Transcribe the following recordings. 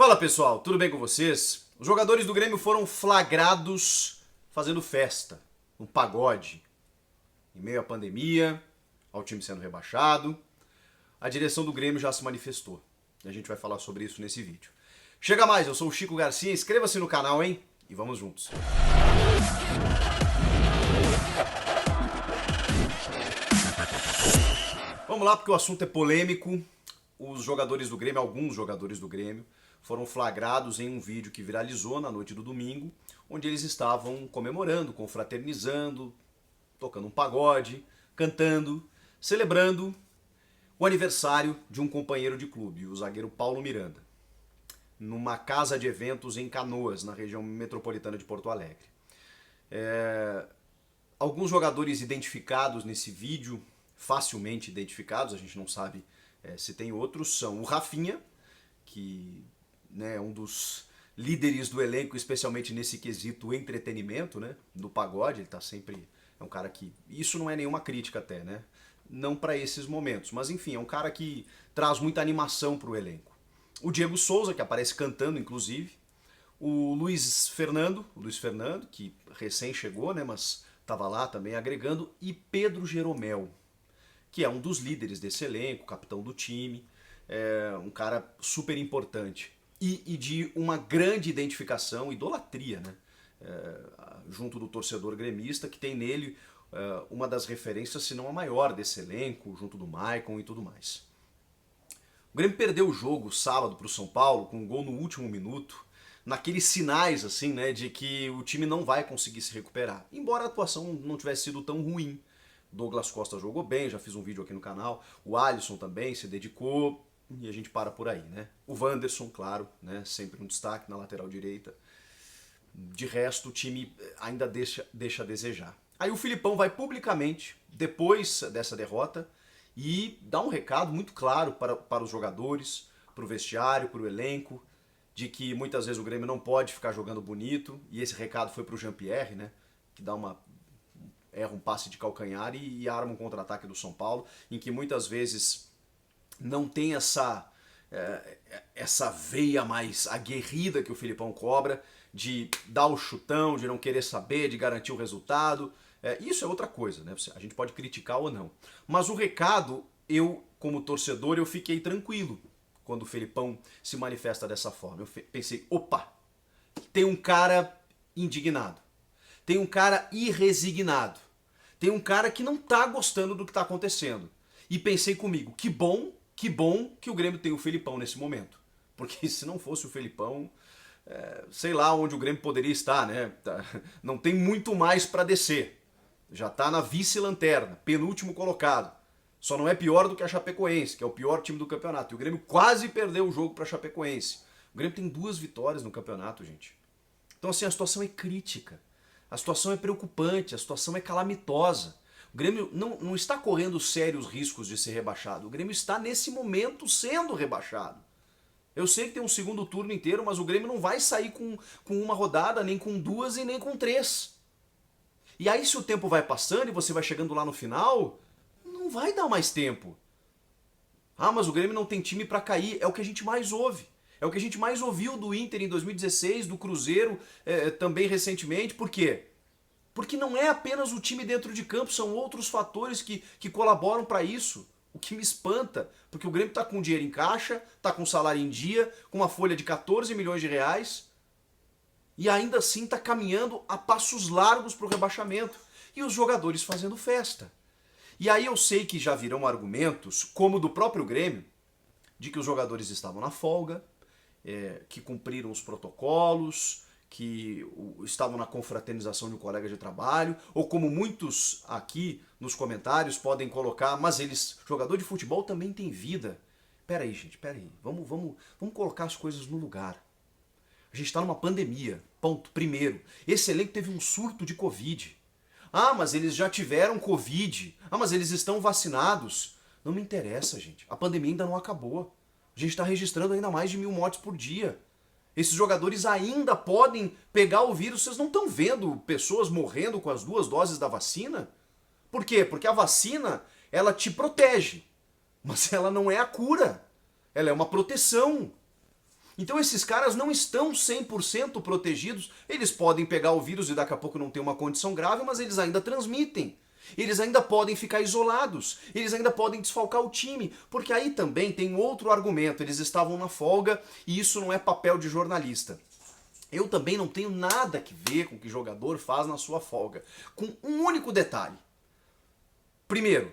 Fala pessoal, tudo bem com vocês? Os jogadores do Grêmio foram flagrados fazendo festa, um pagode, em meio à pandemia, ao time sendo rebaixado. A direção do Grêmio já se manifestou e a gente vai falar sobre isso nesse vídeo. Chega mais, eu sou o Chico Garcia, inscreva-se no canal, hein? E vamos juntos. Vamos lá porque o assunto é polêmico. Os jogadores do Grêmio, alguns jogadores do Grêmio, foram flagrados em um vídeo que viralizou na noite do domingo, onde eles estavam comemorando, confraternizando, tocando um pagode, cantando, celebrando o aniversário de um companheiro de clube, o zagueiro Paulo Miranda, numa casa de eventos em Canoas, na região metropolitana de Porto Alegre. Alguns jogadores identificados nesse vídeo, facilmente identificados, a gente não sabe se tem outros, são o Rafinha, que é um dos líderes do elenco, especialmente nesse quesito entretenimento, né, do pagode. Ele tá sempre... É um cara que... Isso não é nenhuma crítica até, né? Não para esses momentos, mas enfim, é um cara que traz muita animação pro elenco. O Diego Souza, que aparece cantando, inclusive. O Luiz Fernando, que recém chegou, né, mas estava lá também agregando. E Pedro Jeromel, que é um dos líderes desse elenco, capitão do time, um cara super importante. E de uma grande identificação, idolatria, né? Junto do torcedor gremista, que tem nele uma das referências, se não a maior desse elenco, junto do Maicon e tudo mais. O Grêmio perdeu o jogo sábado para o São Paulo, com um gol no último minuto, naqueles sinais assim, né, de que o time não vai conseguir se recuperar. Embora a atuação não tivesse sido tão ruim. Douglas Costa jogou bem, já fiz um vídeo aqui no canal. O Alisson também se dedicou e a gente para por aí, né? O Wanderson, claro, né, sempre um destaque na lateral direita. De resto, o time ainda deixa a desejar. Aí o Filipão vai publicamente, depois dessa derrota, e dá um recado muito claro para os jogadores, para o vestiário, para o elenco, de que muitas vezes o Grêmio não pode ficar jogando bonito, e esse recado foi para o Jean-Pierre, né, que erra um passe de calcanhar e arma um contra-ataque do São Paulo, em que muitas vezes não tem essa veia mais aguerrida que o Filipão cobra, de dar o chutão, de não querer saber, de garantir o resultado. Isso é outra coisa, né? A gente pode criticar ou não. Mas o recado, eu como torcedor, eu fiquei tranquilo quando o Filipão se manifesta dessa forma. Eu pensei, opa, tem um cara indignado. Tem um cara irresignado. Tem um cara que não tá gostando do que tá acontecendo. E pensei comigo, que bom que o Grêmio tem o Felipão nesse momento. Porque se não fosse o Felipão, sei lá onde o Grêmio poderia estar, né? Não tem muito mais para descer. Já tá na vice-lanterna, penúltimo colocado. Só não é pior do que a Chapecoense, que é o pior time do campeonato. E o Grêmio quase perdeu o jogo para a Chapecoense. O Grêmio tem 2 vitórias no campeonato, gente. Então assim, a situação é crítica. A situação é preocupante, a situação é calamitosa. O Grêmio não está correndo sérios riscos de ser rebaixado. O Grêmio está, nesse momento, sendo rebaixado. Eu sei que tem um segundo turno inteiro, mas o Grêmio não vai sair com uma rodada, nem com 2 e nem com 3. E aí, se o tempo vai passando e você vai chegando lá no final, não vai dar mais tempo. Ah, mas o Grêmio não tem time para cair. É o que a gente mais ouve. É o que a gente mais ouviu do Inter em 2016, do Cruzeiro também recentemente. Por quê? Porque não é apenas o time dentro de campo, são outros fatores que colaboram para isso. O que me espanta, porque o Grêmio está com dinheiro em caixa, está com salário em dia, com uma folha de 14 milhões de reais, e ainda assim está caminhando a passos largos para o rebaixamento. E os jogadores fazendo festa. E aí eu sei que já virão argumentos, como do próprio Grêmio, de que os jogadores estavam na folga, que cumpriram os protocolos, que estavam na confraternização de um colega de trabalho, ou como muitos aqui nos comentários podem colocar, mas jogador de futebol também tem vida. Peraí, gente, peraí, vamos colocar as coisas no lugar. A gente está numa pandemia, ponto. Primeiro, esse elenco teve um surto de Covid. Ah, mas eles já tiveram Covid. Ah, mas eles estão vacinados. Não me interessa, gente. A pandemia ainda não acabou. A gente está registrando ainda mais de 1000 mortes por dia. Esses jogadores ainda podem pegar o vírus. Vocês não estão vendo pessoas morrendo com as 2 doses da vacina? Por quê? Porque a vacina, ela te protege. Mas ela não é a cura. Ela é uma proteção. Então esses caras não estão 100% protegidos. Eles podem pegar o vírus e daqui a pouco não ter uma condição grave, mas eles ainda transmitem. Eles ainda podem ficar isolados, eles ainda podem desfalcar o time, porque aí também tem outro argumento, eles estavam na folga e isso não é papel de jornalista. Eu também não tenho nada que ver com o que o jogador faz na sua folga, com um único detalhe. Primeiro,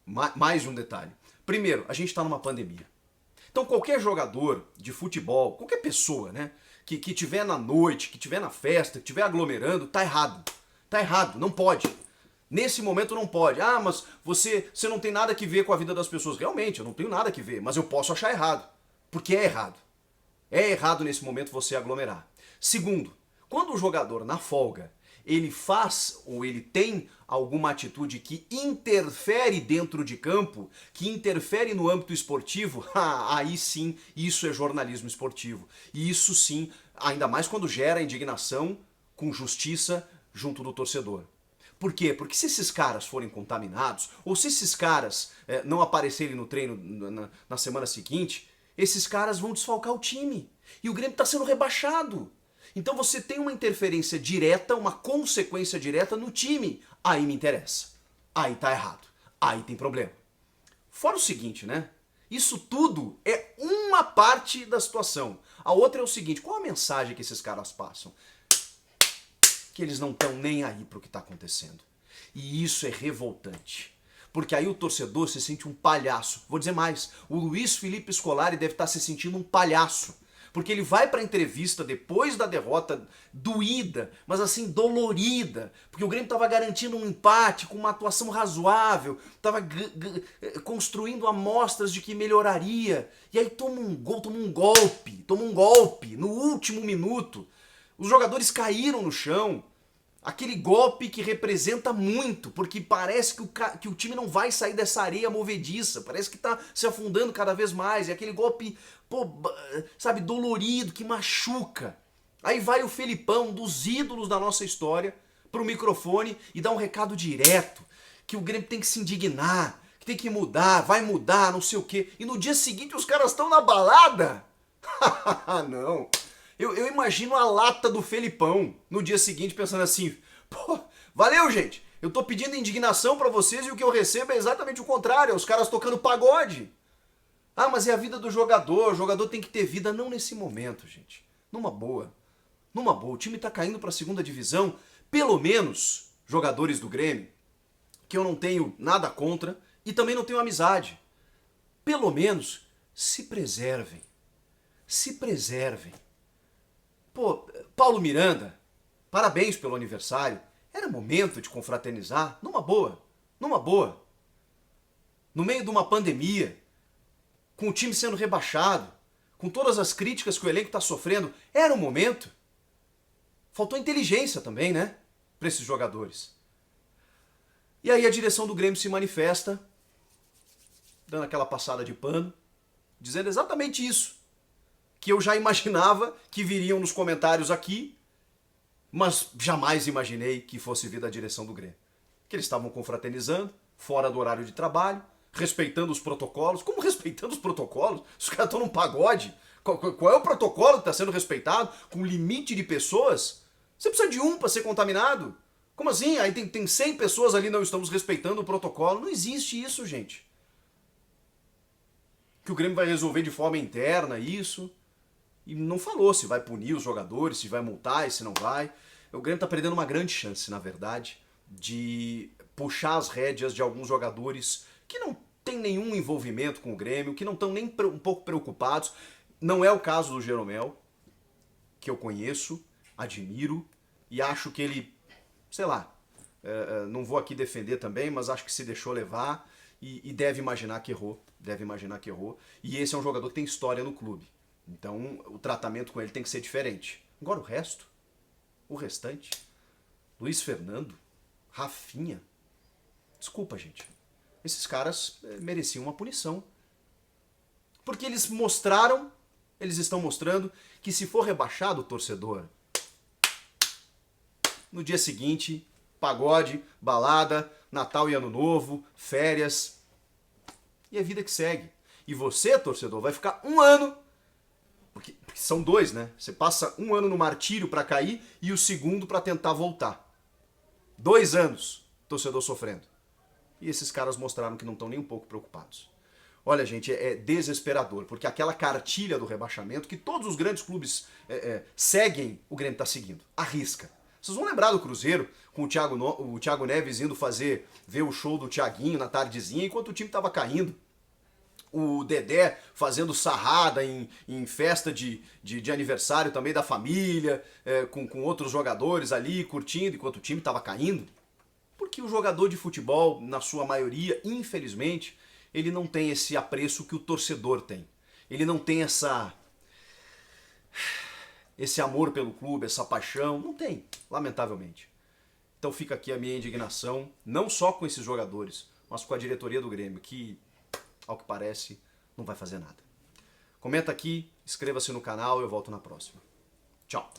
mais um detalhe. Primeiro, a gente está numa pandemia. Então qualquer jogador de futebol, qualquer pessoa, né, que tiver na noite, que tiver na festa, que tiver aglomerando, tá errado. Tá errado, não pode. Nesse momento não pode. Ah, mas você não tem nada que ver com a vida das pessoas. Realmente, eu não tenho nada que ver, mas eu posso achar errado. Porque é errado. É errado nesse momento você aglomerar. Segundo, quando o jogador na folga, ele faz ou ele tem alguma atitude que interfere dentro de campo, que interfere no âmbito esportivo, aí sim, isso é jornalismo esportivo. E isso sim, ainda mais quando gera indignação com justiça junto do torcedor. Por quê? Porque se esses caras forem contaminados, ou se esses caras não aparecerem no treino na semana seguinte, esses caras vão desfalcar o time. E o Grêmio está sendo rebaixado. Então você tem uma interferência direta, uma consequência direta no time. Aí me interessa. Aí tá errado. Aí tem problema. Fora o seguinte, né? Isso tudo é uma parte da situação. A outra é o seguinte, qual a mensagem que esses caras passam? Que eles não estão nem aí para o que está acontecendo. E isso é revoltante. Porque aí o torcedor se sente um palhaço. Vou dizer mais, o Luiz Felipe Scolari deve estar se sentindo um palhaço. Porque ele vai para a entrevista depois da derrota doída, mas assim, dolorida. Porque o Grêmio estava garantindo um empate com uma atuação razoável, estava construindo amostras de que melhoraria. E aí toma um golpe no último minuto. Os jogadores caíram no chão. Aquele golpe que representa muito, porque parece que o time não vai sair dessa areia movediça, parece que tá se afundando cada vez mais, é aquele golpe, sabe, dolorido, que machuca. Aí vai o Felipão, um dos ídolos da nossa história, pro microfone e dá um recado direto, que o Grêmio tem que se indignar, que tem que mudar, vai mudar, não sei o quê. E no dia seguinte os caras estão na balada? Não. Eu imagino a lata do Felipão no dia seguinte pensando assim, pô, valeu gente, eu tô pedindo indignação pra vocês e o que eu recebo é exatamente o contrário, é os caras tocando pagode. Ah, mas é a vida do jogador, o jogador tem que ter vida, não nesse momento, gente. Numa boa, o time tá caindo pra segunda divisão, pelo menos, jogadores do Grêmio, que eu não tenho nada contra e também não tenho amizade, pelo menos, se preservem. Se preservem. Pô, Paulo Miranda, parabéns pelo aniversário. Era momento de confraternizar, numa boa. No meio de uma pandemia, com o time sendo rebaixado, com todas as críticas que o elenco está sofrendo, era o momento. Faltou inteligência também, né? Para esses jogadores. E aí a direção do Grêmio se manifesta, dando aquela passada de pano, dizendo exatamente isso. Que eu já imaginava que viriam nos comentários aqui, mas jamais imaginei que fosse vir da direção do Grêmio. Que eles estavam confraternizando, fora do horário de trabalho, respeitando os protocolos. Como respeitando os protocolos? Os caras estão num pagode. Qual é o protocolo que está sendo respeitado? Com limite de pessoas? Você precisa de um para ser contaminado? Como assim? Aí tem 100 pessoas ali, não estamos respeitando o protocolo. Não existe isso, gente. Que o Grêmio vai resolver de forma interna isso. E não falou se vai punir os jogadores, se vai multar e se não vai. O Grêmio está perdendo uma grande chance, na verdade, de puxar as rédeas de alguns jogadores que não têm nenhum envolvimento com o Grêmio, que não estão nem um pouco preocupados. Não é o caso do Jeromel, que eu conheço, admiro, e acho que ele, sei lá, não vou aqui defender também, mas acho que se deixou levar e deve imaginar que errou. E esse é um jogador que tem história no clube. Então, o tratamento com ele tem que ser diferente. Agora o restante, Luiz Fernando, Rafinha, desculpa, gente. Esses caras mereciam uma punição. Porque eles estão mostrando que se for rebaixado o torcedor, no dia seguinte, pagode, balada, Natal e Ano Novo, férias, e a vida que segue. E você, torcedor, vai ficar um ano Porque são dois, né? Você passa um ano no martírio para cair e o segundo para tentar voltar. 2 anos, torcedor sofrendo. E esses caras mostraram que não estão nem um pouco preocupados. Olha, gente, é desesperador, porque aquela cartilha do rebaixamento que todos os grandes clubes seguem, o Grêmio está seguindo. Arrisca. Vocês vão lembrar do Cruzeiro, com o Thiago Neves indo ver o show do Thiaguinho na tardezinha, enquanto o time estava caindo. O Dedé fazendo sarrada em festa de aniversário também da família, com outros jogadores ali curtindo enquanto o time estava caindo. Porque o jogador de futebol, na sua maioria, infelizmente, ele não tem esse apreço que o torcedor tem. Ele não tem esse amor pelo clube, essa paixão. Não tem, lamentavelmente. Então fica aqui a minha indignação, não só com esses jogadores, mas com a diretoria do Grêmio, que, ao que parece, não vai fazer nada. Comenta aqui, inscreva-se no canal e eu volto na próxima. Tchau!